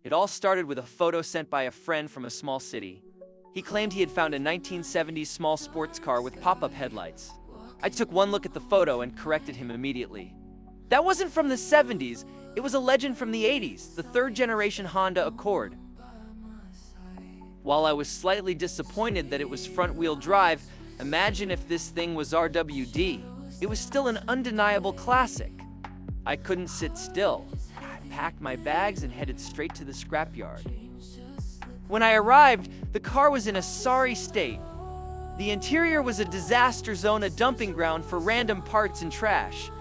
It all started with a photo sent by a friend from a small city. He claimed he had found a 1970s small sports car with pop-up headlights. I took one look at the photo and corrected him immediately. That wasn't from the 70s, it was a legend from the 80s, the third-generation Honda Accord. While I was slightly disappointed that it was front-wheel drive, imagine if this thing was RWD. It was still an undeniable classic. I couldn't sit still. I packed my bags and headed straight to the scrapyard. When I arrived, the car was in a sorry state. The interior was a disaster zone, a dumping ground for random parts and trash.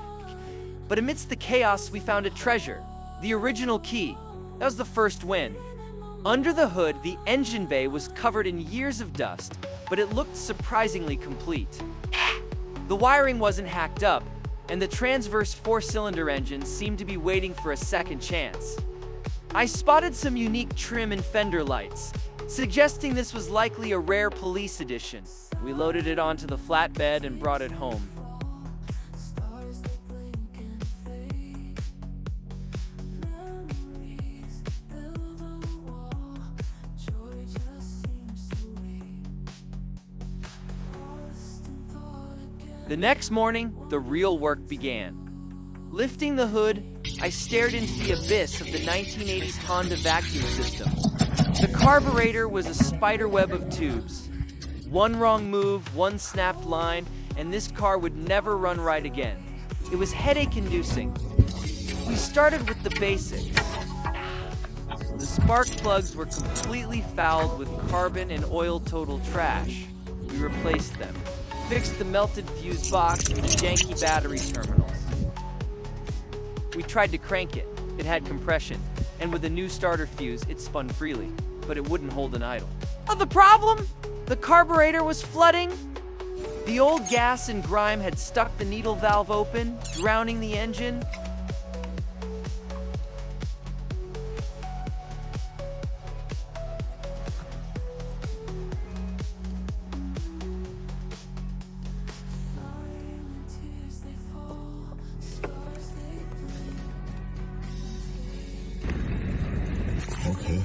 But amidst the chaos, we found a treasure, the original key. That was the first win. Under the hood, the engine bay was covered in years of dust, but it looked surprisingly complete. The wiring wasn't hacked up, and the transverse four-cylinder engine seemed to be waiting for a second chance. I spotted some unique trim and fender lights, suggesting this was likely a rare police edition. We loaded it onto the flatbed and brought it home. The next morning, the real work began. Lifting the hood, I stared into the abyss of the 1980s Honda vacuum system. The carburetor was a spider web of tubes. One wrong move, one snapped line, and this car would never run right again. It was headache-inducing. We started with the basics. The spark plugs were completely fouled with carbon and oil total trash. We replaced them. Fixed the melted fuse box and the janky battery terminals. We tried to crank it. It had compression, and with a new starter fuse, it spun freely, but it wouldn't hold an idle. The problem? The carburetor was flooding. The old gas and grime had stuck the needle valve open, drowning the engine. Okay.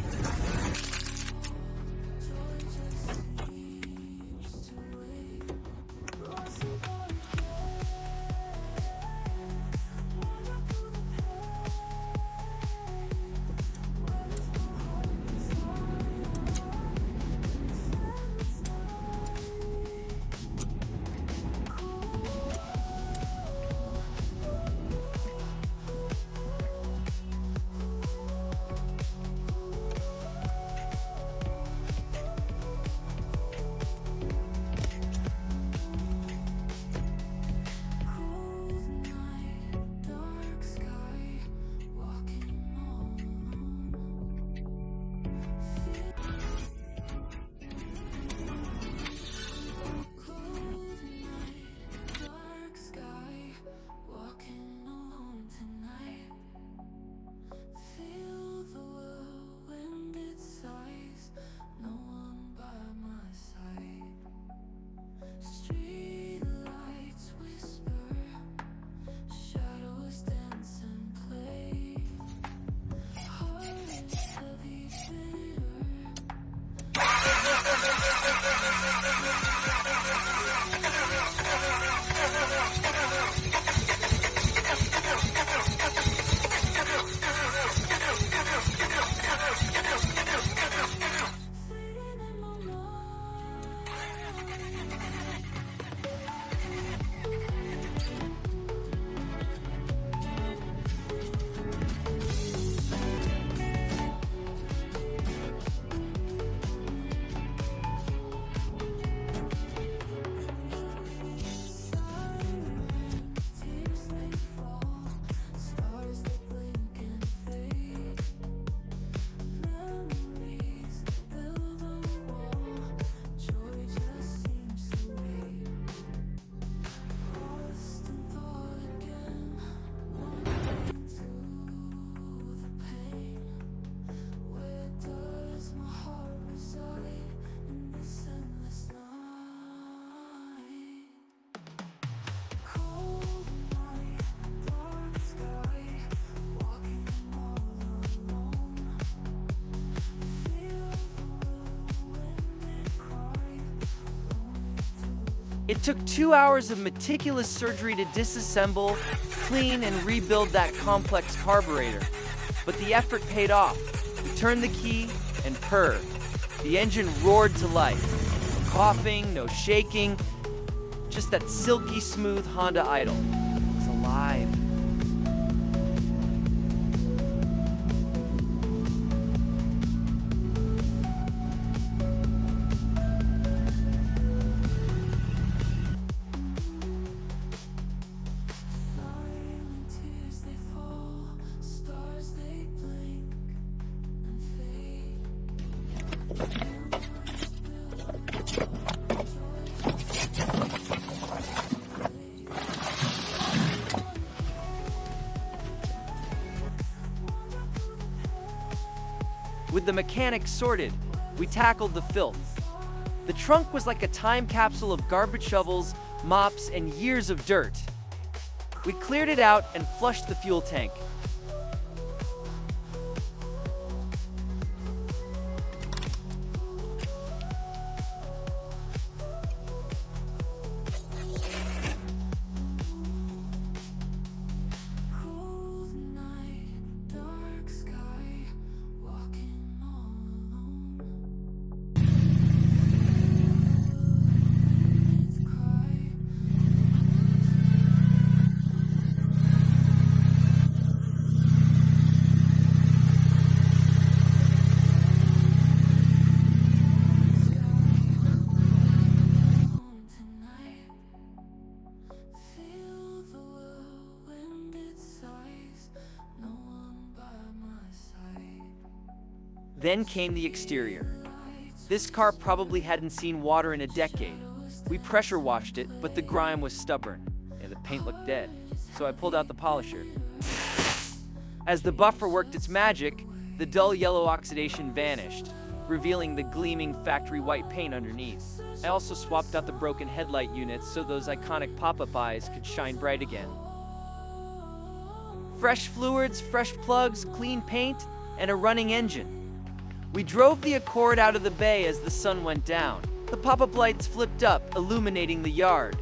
It took 2 hours of meticulous surgery to disassemble, clean, and rebuild that complex carburetor. But the effort paid off. We turned the key and purred. The engine roared to life. No coughing, no shaking, just that silky smooth Honda idle. It was alive. With the mechanics sorted, we tackled the filth. The trunk was like a time capsule of garbage shovels, mops, and years of dirt. We cleared it out and flushed the fuel tank. Then came the exterior. This car probably hadn't seen water in a decade. We pressure washed it, but the grime was stubborn, and the paint looked dead, so I pulled out the polisher. As the buffer worked its magic, the dull yellow oxidation vanished, revealing the gleaming factory white paint underneath. I also swapped out the broken headlight units so those iconic pop-up eyes could shine bright again. Fresh fluids, fresh plugs, clean paint, and a running engine. We drove the Accord out of the bay as the sun went down. The pop-up lights flipped up, illuminating the yard.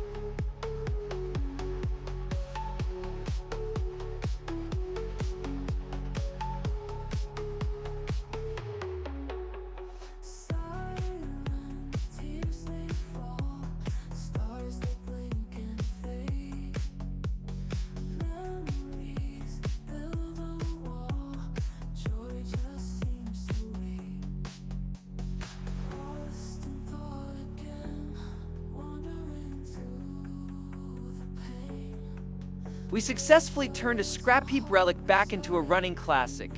We successfully turned a scrap heap relic back into a running classic.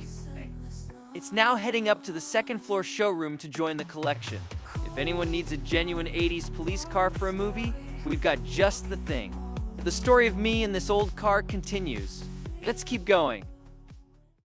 It's now heading up to the second floor showroom to join the collection. If anyone needs a genuine 80s police car for a movie, we've got just the thing. The story of me and this old car continues. Let's keep going.